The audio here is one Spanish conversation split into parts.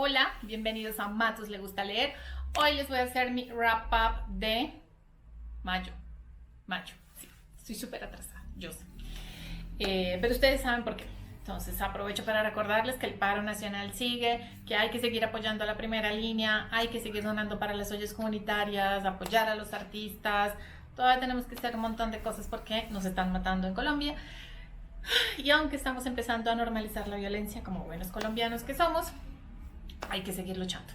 Hola, bienvenidos a Matos Le Gusta Leer. Hoy les voy a hacer mi wrap up de mayo. Sí, estoy súper atrasada, yo sé. Pero ustedes saben por qué. Entonces aprovecho para recordarles que el paro nacional sigue, que hay que seguir apoyando a la primera línea, hay que seguir donando para las ollas comunitarias, apoyar a los artistas. Todavía tenemos que hacer un montón de cosas porque nos están matando en Colombia. Y aunque estamos empezando a normalizar la violencia como buenos colombianos que somos, hay que seguir luchando.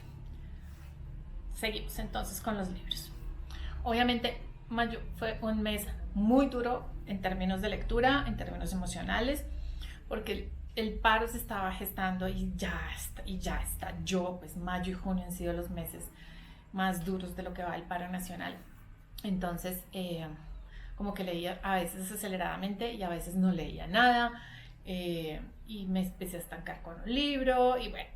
Seguimos entonces con los libros. Obviamente, mayo fue un mes muy duro en términos de lectura, en términos emocionales, porque el paro se estaba gestando y ya está. Pues mayo y junio han sido los meses más duros de lo que va el paro nacional. Entonces, como que leía a veces aceleradamente y a veces no leía nada. Y me empecé a estancar con un libro y bueno,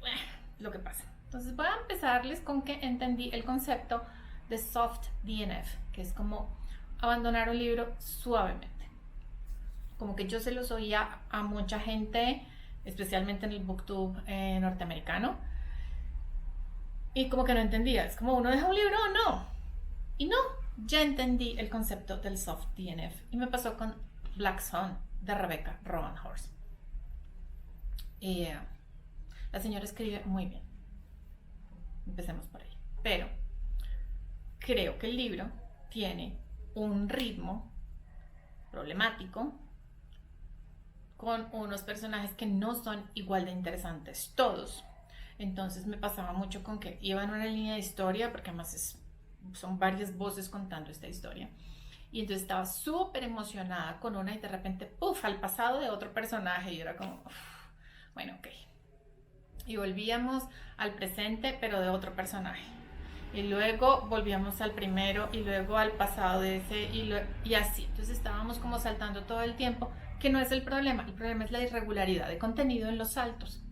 lo que pasa. Entonces voy a empezarles con que entendí el concepto de soft DNF, que es como abandonar un libro suavemente. Como que yo se los oía a mucha gente, especialmente en el booktube norteamericano, y como que no entendía. Es como, ¿uno deja un libro o no? Y no, ya entendí el concepto del soft DNF. Y me pasó con Black Swan de Rebecca Roanhorse. La señora escribe muy bien. Empecemos por ahí. Pero creo que el libro tiene un ritmo problemático con unos personajes que no son igual de interesantes todos. Entonces me pasaba mucho con que iba en una línea de historia, porque además son varias voces contando esta historia. Y entonces estaba súper emocionada con una y de repente, puff, al pasado de otro personaje y era como, bueno, ok. Y volvíamos al presente, pero de otro personaje. Y luego volvíamos al primero y luego al pasado de ese y así. Entonces estábamos como saltando todo el tiempo, que no es el problema es la irregularidad de contenido en los saltos.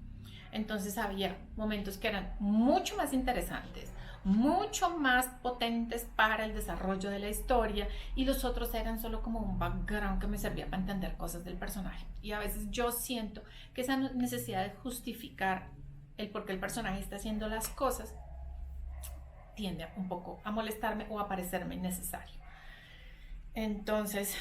Entonces había momentos que eran mucho más interesantes, mucho más potentes para el desarrollo de la historia y los otros eran solo como un background que me servía para entender cosas del personaje. Y a veces yo siento que esa necesidad de justificar el por qué el personaje está haciendo las cosas tiende un poco a molestarme o a parecerme innecesario. Entonces,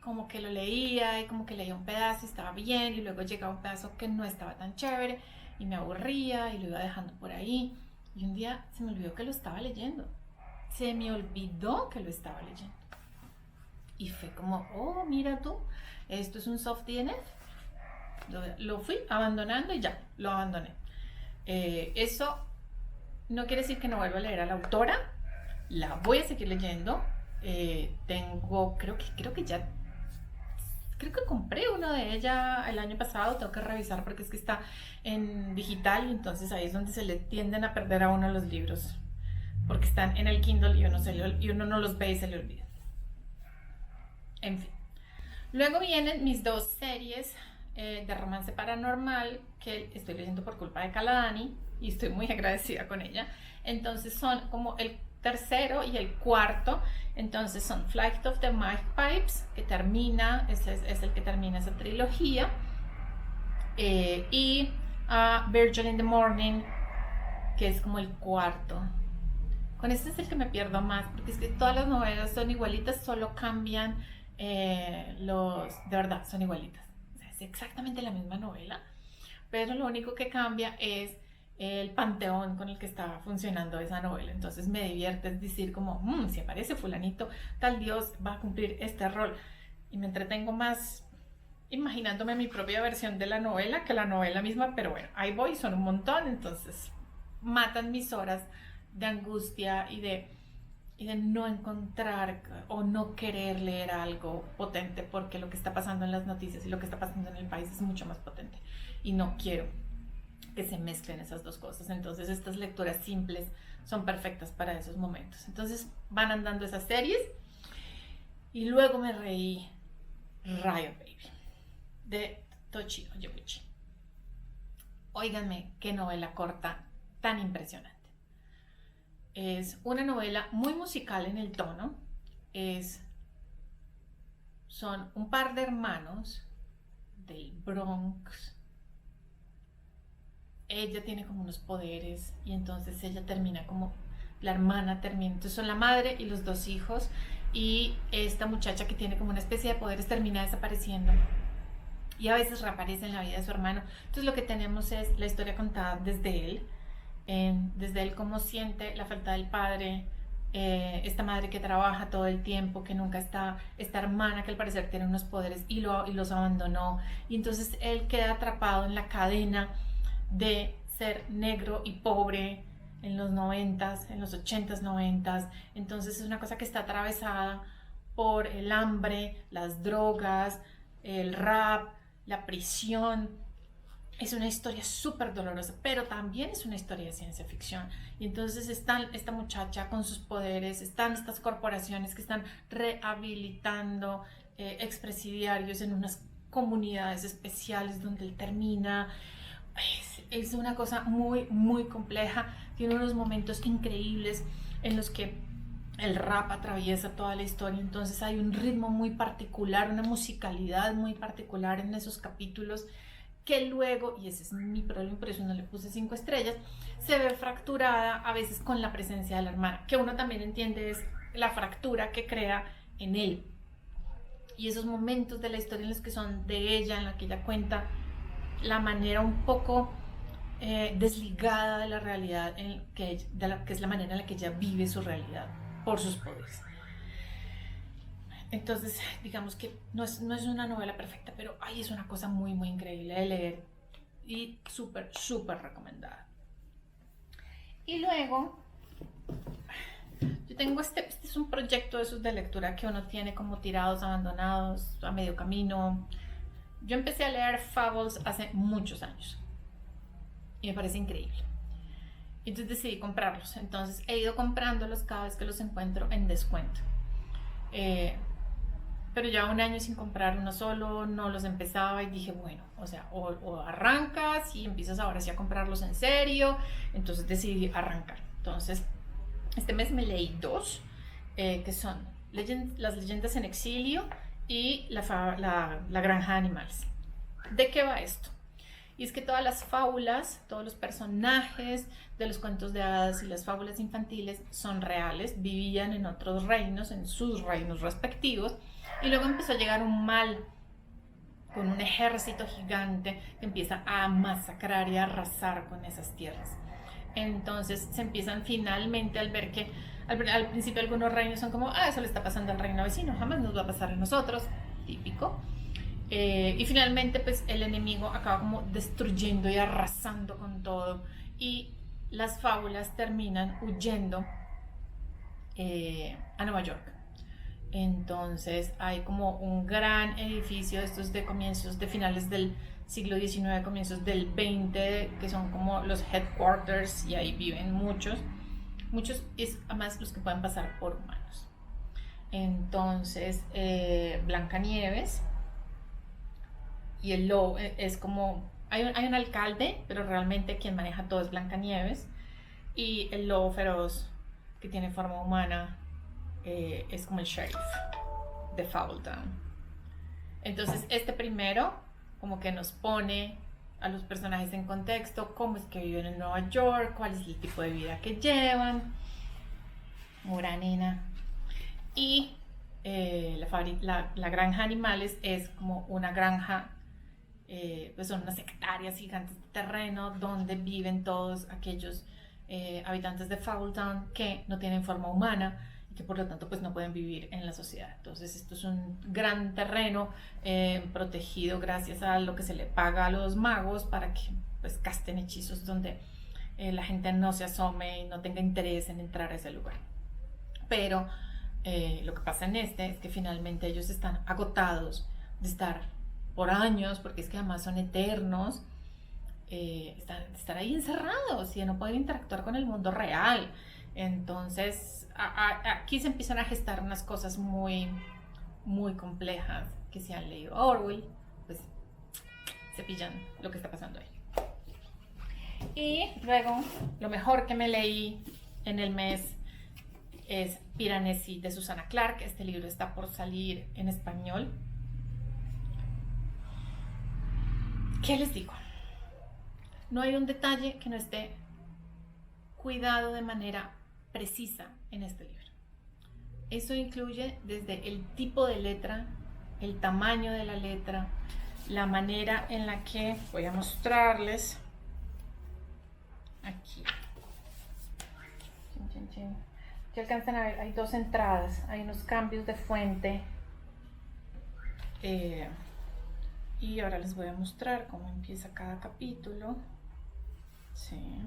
como que lo leía y como que leía un pedazo y estaba bien y luego llegaba un pedazo que no estaba tan chévere y me aburría y lo iba dejando por ahí y un día se me olvidó que lo estaba leyendo. Se me olvidó que lo estaba leyendo. Y fue como, oh, mira tú, esto es un soft DNF. Lo fui abandonando y ya, lo abandoné. Eso no quiere decir que no vuelva a leer a la autora. La voy a seguir leyendo. Creo que compré uno de ella el año pasado. Tengo que revisar porque es que está en digital y entonces ahí es donde se le tienden a perder a uno los libros. Porque están en el Kindle y uno no los ve y se le olvida. En fin. Luego vienen mis dos series de romance paranormal que estoy leyendo por culpa de Caladani y estoy muy agradecida con ella. Entonces son como el tercero y el cuarto. Entonces son Flight of the Magpies, que termina, es el que termina esa trilogía, y Virgin in the Morning, que es como el cuarto. Con este es el que me pierdo más, porque es que todas las novelas son igualitas, solo cambian de verdad, son igualitas. O sea, es exactamente la misma novela, pero lo único que cambia es el panteón con el que está funcionando esa novela. Entonces me divierte decir como, si aparece fulanito, tal dios va a cumplir este rol. Y me entretengo más imaginándome mi propia versión de la novela que la novela misma, pero bueno, ahí voy, son un montón, entonces matan mis horas de angustia y de no encontrar o no querer leer algo potente porque lo que está pasando en las noticias y lo que está pasando en el país es mucho más potente y no quiero que se mezclen esas dos cosas. Entonces estas lecturas simples son perfectas para esos momentos. Entonces van andando esas series y luego me reí Riot Baby de Tochio Yobuchi. Óiganme qué novela corta tan impresionante. Es una novela muy musical en el tono. Son un par de hermanos del Bronx ella tiene como unos poderes y entonces ella termina como, la hermana termina, entonces son la madre y los dos hijos y esta muchacha que tiene como una especie de poderes termina desapareciendo y a veces reaparece en la vida de su hermano. Entonces lo que tenemos es la historia contada desde él cómo siente la falta del padre, esta madre que trabaja todo el tiempo, que nunca está, esta hermana que al parecer tiene unos poderes y los abandonó, y entonces él queda atrapado en la cadena de ser negro y pobre en los 90s, en los 80s, 90s. Entonces es una cosa que está atravesada por el hambre, las drogas, el rap, la prisión. Es una historia súper dolorosa, pero también es una historia de ciencia ficción. Y entonces están esta muchacha con sus poderes, están estas corporaciones que están rehabilitando expresidiarios en unas comunidades especiales donde él termina. Es una cosa muy, muy compleja. Tiene unos momentos increíbles en los que el rap atraviesa toda la historia, entonces hay un ritmo muy particular, una musicalidad muy particular en esos capítulos que luego, y ese es mi problema, por eso no le puse 5 estrellas, se ve fracturada a veces con la presencia de la hermana, que uno también entiende es la fractura que crea en él. Y esos momentos de la historia en los que son de ella, en la que ella cuenta la manera un poco desligada de la realidad, que es la manera en la que ella vive su realidad por sus poderes. Entonces, digamos que no es una novela perfecta, pero ay, es una cosa muy, muy increíble de leer y súper, súper recomendada. Y luego, yo tengo este es un proyecto de esos de lectura que uno tiene como tirados, abandonados, a medio camino. Yo empecé a leer Fables hace muchos años y me parece increíble. Entonces decidí comprarlos. Entonces he ido comprándolos cada vez que los encuentro en descuento. Pero ya 1 año sin comprar uno solo, no los empezaba y dije, bueno, o sea, o arrancas y empiezas ahora sí a comprarlos en serio. Entonces decidí arrancar. Entonces, este mes me leí 2, que son Las leyendas en exilio y la granja de animales. ¿De qué va esto? Y es que todas las fábulas, todos los personajes de los cuentos de hadas y las fábulas infantiles son reales, vivían en otros reinos, en sus reinos respectivos, y luego empezó a llegar un mal con un ejército gigante que empieza a masacrar y a arrasar con esas tierras. Entonces se empiezan finalmente al ver que al principio algunos reinos son como, eso le está pasando al reino vecino, jamás nos va a pasar a nosotros, típico. Y finalmente pues el enemigo acaba como destruyendo y arrasando con todo y las fábulas terminan huyendo a Nueva York. Entonces hay como un gran edificio, estos de comienzos, de finales del siglo XIX, comienzos del XX, que son como los headquarters y ahí viven muchos es además los que pueden pasar por humanos. Entonces Blancanieves y el lobo es como, hay un alcalde, pero realmente quien maneja todo es Blancanieves, y el lobo feroz que tiene forma humana es como el sheriff de Fableton. Entonces este primero como que nos pone a los personajes en contexto, cómo es que viven en Nueva York, cuál es el tipo de vida que llevan, Moranina. Y la granja de animales es como una granja, pues son unas hectáreas gigantes de terreno donde viven todos aquellos habitantes de Fableton que no tienen forma humana y que por lo tanto pues no pueden vivir en la sociedad. Entonces esto es un gran terreno protegido gracias a lo que se le paga a los magos para que pues casten hechizos donde la gente no se asome y no tenga interés en entrar a ese lugar. Pero lo que pasa en este es que finalmente ellos están agotados de estar por años, porque es que además son eternos, estar ahí encerrados y de no poder interactuar con el mundo real. Entonces aquí se empiezan a gestar unas cosas muy, muy complejas que si han leído Orwell, pues se pillan lo que está pasando ahí. Y luego, lo mejor que me leí en el mes es Piranesi de Susana Clark. Este libro está por salir en español. ¿Qué les digo? No hay un detalle que no esté cuidado de manera precisa en este libro. Eso incluye desde el tipo de letra, el tamaño de la letra, la manera en la que voy a mostrarles aquí. Que alcanzan a ver, hay dos entradas, hay unos cambios de fuente. Y ahora les voy a mostrar cómo empieza cada capítulo. Sí.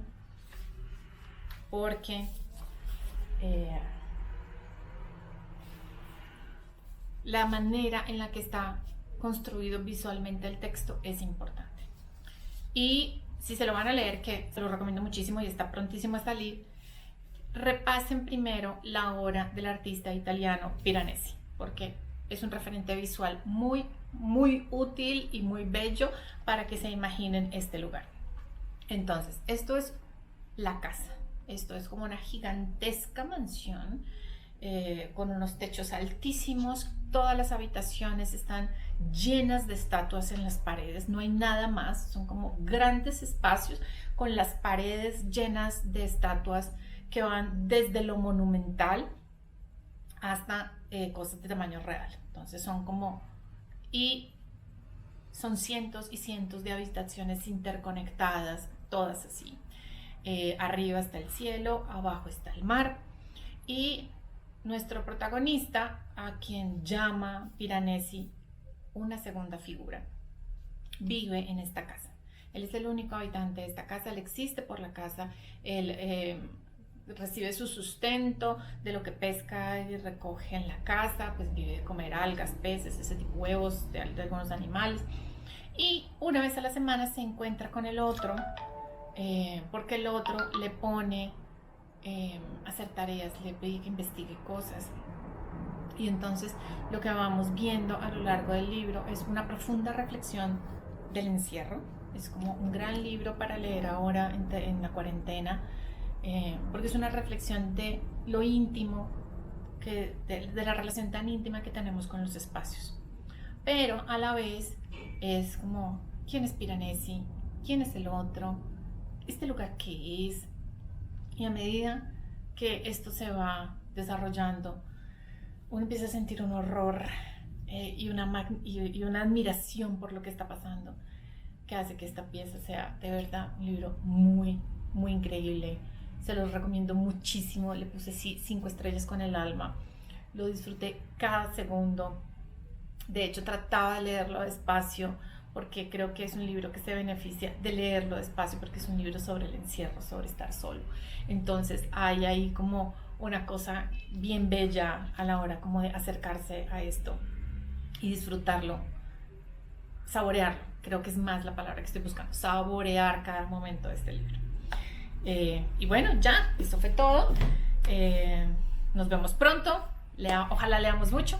Porque la manera en la que está construido visualmente el texto es importante. Y si se lo van a leer, que se lo recomiendo muchísimo y está prontísimo a salir, repasen primero la obra del artista italiano Piranesi, porque es un referente visual muy, muy útil y muy bello para que se imaginen este lugar. Entonces, esto es la casa. Esto es como una gigantesca mansión con unos techos altísimos. Todas las habitaciones están llenas de estatuas en las paredes. No hay nada más. Son como grandes espacios con las paredes llenas de estatuas que van desde lo monumental hasta cosas de tamaño real. Entonces son como... Y son cientos y cientos de habitaciones interconectadas, todas así. Arriba está el cielo, abajo está el mar. Y nuestro protagonista, a quien llama Piranesi una segunda figura, vive en esta casa. Él es el único habitante de esta casa, él existe por la casa, él recibe su sustento de lo que pesca y recoge en la casa, pues vive de comer algas, peces, ese tipo de huevos de algunos animales. Y una vez a la semana se encuentra con el otro, porque el otro le pone a hacer tareas, le pide que investigue cosas. Y entonces lo que vamos viendo a lo largo del libro es una profunda reflexión del encierro. Es como un gran libro para leer ahora en la cuarentena, porque es una reflexión de lo íntimo, de la relación tan íntima que tenemos con los espacios. Pero a la vez es como, ¿quién es Piranesi? ¿Quién es el otro? ¿Este lugar qué es? Y a medida que esto se va desarrollando, uno empieza a sentir un horror y una admiración por lo que está pasando, que hace que esta pieza sea de verdad un libro muy, muy increíble. Se los recomiendo muchísimo. Le puse 5 estrellas con el alma. Lo disfruté cada segundo. De hecho, trataba de leerlo despacio porque creo que es un libro que se beneficia de leerlo despacio porque es un libro sobre el encierro, sobre estar solo. Entonces hay ahí como una cosa bien bella a la hora como de acercarse a esto y disfrutarlo, saborearlo. Creo que es más la palabra que estoy buscando, saborear cada momento de este libro. Y bueno, ya, eso fue todo. Nos vemos pronto. Ojalá leamos mucho.